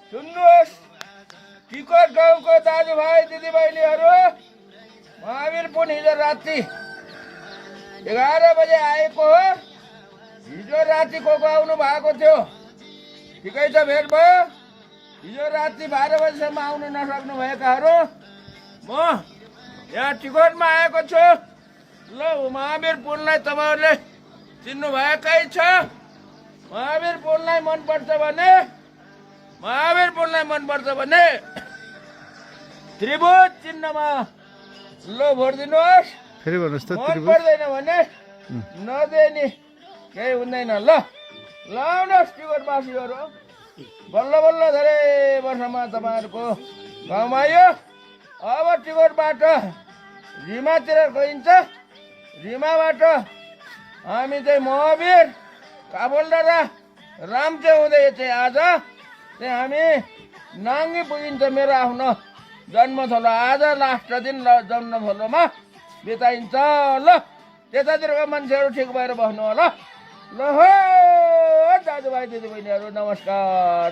सुन्नुहोस्, टिकट गाउँको दाजुभाइ दिदीबहिनीहरू, महावीर पुन हिजो राति 11 बजे आएको हो। हिजो राति को आउनु भएको थियो, ठिकै छ, भेट भयो। हिजो राति 12 बजीसम्म आउनु नसक्नु भएकाहरू म यहाँ टिकटमा आएको छु। ल, महावीर पुनलाई तपाईँहरूले चिन्नु भएकै छ। महावीर पुनलाई मनपर्छ भने त्रिभुज चिन्हमा ल भोट दिनुहोस्। फेरि भन्नुहोस् त मन पर्दैन भने नदिने, केही हुँदैन। ल आउनुहोस् टिकटवासीहरू, बल्ल बल्ल धेरै वर्षमा तपाईँहरूको गाउँमा आयो। अब टिकटबाट रिमातिर गइन्छ। रिमाबाट हामी चाहिँ महावीर, काबुल्डा र रामचे हुँदै चाहिँ आज चाहिँ हामी नाङ्गी पुगिन्छ। मेरो आफ्नो जन्मथलो आज लास्ट दिन जन्मथलोमा बिताइन्छ। ल, त्यतातिरको मान्छेहरू ठिक भएर बस्नु होला। ल हो दाजुभाइ दिदीबहिनीहरू, नमस्कार।